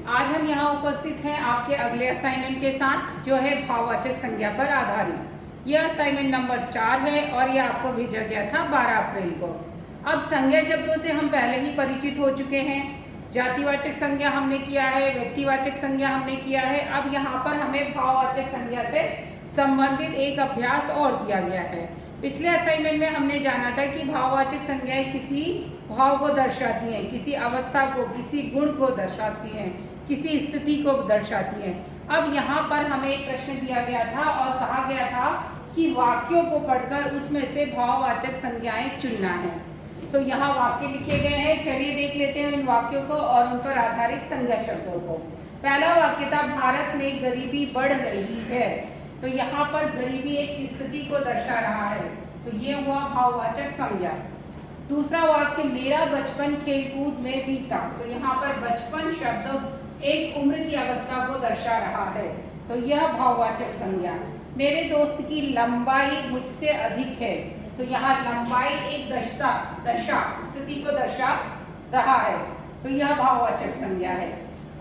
आज हम यहाँ उपस्थित हैं आपके अगले असाइनमेंट के साथ, जो है भाववाचक संज्ञा पर आधारित। यह असाइनमेंट नंबर 4 है और यह आपको भेजा गया था 12 अप्रैल को। अब संज्ञा शब्दों से हम पहले ही परिचित हो चुके हैं। जातिवाचक संज्ञा हमने किया है, व्यक्तिवाचक संज्ञा हमने किया है। अब यहाँ पर हमें भाववाचक संज्ञा से संबंधित एक अभ्यास और दिया गया है। पिछले असाइनमेंट में हमने जाना था कि भाववाचक संज्ञाएं किसी भाव को दर्शाती हैं, किसी अवस्था को, किसी गुण को दर्शाती हैं, किसी स्थिति को दर्शाती हैं। अब यहाँ पर हमें एक प्रश्न दिया गया था और कहा गया था कि वाक्यों को पढ़कर उसमें से भाववाचक संज्ञाएं चुनना है। तो यहाँ वाक्य लिखे गए हैं, चलिए देख लेते हैं इन वाक्यों को और उन पर आधारित संज्ञा शब्दों को। पहला वाक्य था, भारत में गरीबी बढ़ रही है। तो यहाँ पर गरीबी एक स्थिति को दर्शा रहा है, तो ये हुआ भाववाचक संज्ञा। दूसरा वाक्य, मेरा बचपन खेलकूद में बीता। तो यहाँ पर बचपन शब्द एक उम्र की अवस्था को दर्शा रहा है, तो यह भाववाचक संज्ञा। मेरे दोस्त की लंबाई मुझसे अधिक है। तो यहाँ लंबाई एक दशा स्थिति को दर्शा रहा है, तो यह भाववाचक संज्ञा है।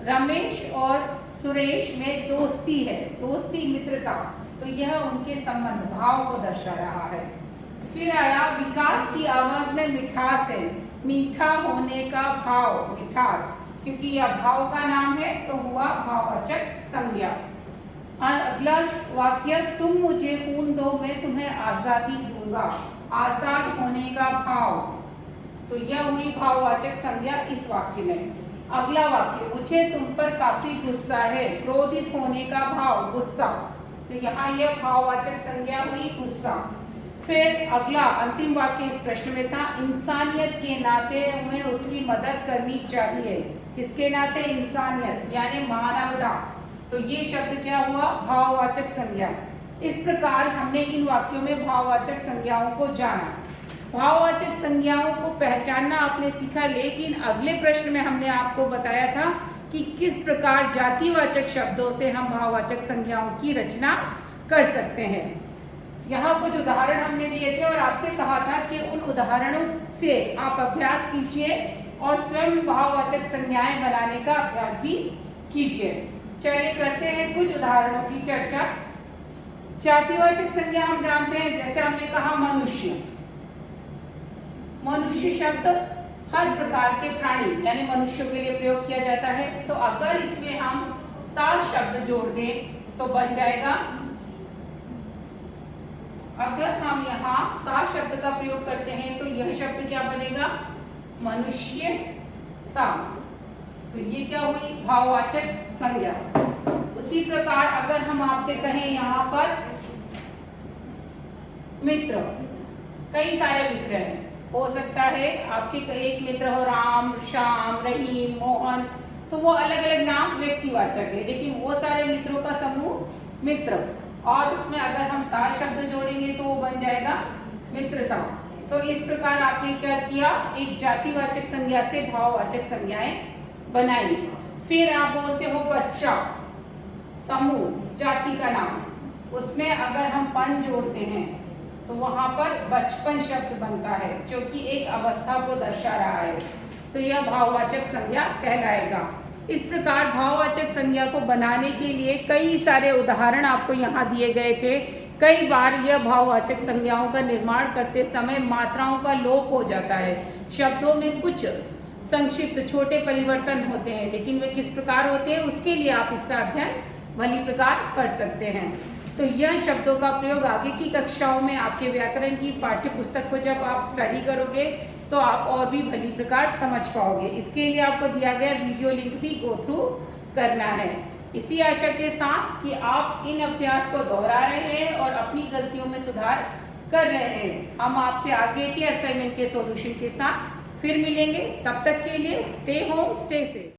रमेश और सुरेश में दोस्ती है, दोस्ती मित्रता, तो यह उनके संबंध भाव को दर्शा रहा है। फिर आया, विकास की आवाज में मिठास है। मीठा होने का भाव, मिठास, क्योंकि यह भाव का नाम है तो हुआ भाववाचक संज्ञा। अगला वाक्य, तुम मुझे खून दो मैं तुम्हें आजादी दूंगा। आजाद होने का भाव, तो यह हुई भाववाचक संज्ञा इस वाक्य में। अगला वाक्य, मुझे तुम पर काफी गुस्सा है। क्रोधित होने का भाव, गुस्सा, तो यहाँ यह भाववाचक संज्ञा हुई गुस्सा। फिर अगला अंतिम वाक्य इस प्रश्न में था, इंसानियत के नाते हमें उसकी मदद करनी चाहिए। किसके नाते? इंसानियत यानी मानवता, तो ये शब्द क्या हुआ? भाववाचक संज्ञा। इस प्रकार हमने इन वाक्यों में भाववाचक संज्ञाओं को जाना। भाववाचक संज्ञाओं को पहचानना आपने सीखा, लेकिन अगले प्रश्न में हमने आपको बताया था कि किस प्रकार जातिवाचक शब्दों से हम भाववाचक संज्ञाओं की रचना कर सकते हैं। यहाँ कुछ उदाहरण हमने दिए थे और आपसे कहा था कि उन उदाहरणों से आप अभ्यास कीजिए और स्वयं भाववाचक संज्ञाएं बनाने का अभ्यास भी कीजिए। चलिए करते हैं कुछ उदाहरणों की चर्चा। जातिवाचक संज्ञा हम जानते हैं, जैसे हमने कहा मनुष्य। मनुष्य शब्द हर प्रकार के प्राणी यानी मनुष्यों के लिए प्रयोग किया जाता है। तो अगर इसमें हम ता शब्द जोड़ दें तो बन जाएगा, अगर हम यहाँ ता शब्द का प्रयोग करते हैं तो यह शब्द क्या बनेगा? मनुष्यता। तो ये क्या हुई? भाववाचक संज्ञा। उसी प्रकार अगर हम आपसे कहें यहाँ पर मित्र, कई सारे मित्र हैं, हो सकता है आपके एक मित्र हो राम, श्याम, रहीम, मोहन, तो वो अलग अलग नाम व्यक्तिवाचक है, लेकिन वो सारे मित्रों का समूह मित्र, और उसमें अगर हम ता शब्द जोड़ेंगे तो वो बन जाएगा मित्रता। तो इस प्रकार आपने क्या किया? एक जातिवाचक संज्ञा से भाववाचक संज्ञाएं बनाई। फिर आप बोलते हो बच्चा, समूह, जाति का नाम, उसमें अगर हम पन जोड़ते हैं तो वहां पर बचपन शब्द बनता है, जो कि एक अवस्था को दर्शा रहा है, तो यह भाववाचक संज्ञा कहलाएगा। इस प्रकार भाववाचक संज्ञा को बनाने के लिए कई सारे उदाहरण आपको यहाँ दिए गए थे। कई बार यह भाववाचक संज्ञाओं का निर्माण करते समय मात्राओं का लोप हो जाता है, शब्दों में कुछ संक्षिप्त छोटे परिवर्तन होते हैं, लेकिन वे किस प्रकार होते हैं उसके लिए आप इसका अध्ययन भली प्रकार कर सकते हैं। तो यह शब्दों का प्रयोग आगे की कक्षाओं में आपके व्याकरण की पाठ्य पुस्तक को जब आप स्टडी करोगे तो आप और भी भली प्रकार समझ पाओगे। इसके लिए आपको दिया गया वीडियो लिंक भी गो थ्रू करना है। इसी आशा के साथ कि आप इन अभ्यास को दोहरा रहे हैं और अपनी गलतियों में सुधार कर रहे हैं, हम आपसे आगे के असाइनमेंट के सॉल्यूशन के साथ फिर मिलेंगे। तब तक के लिए स्टे होम, स्टे सेफ।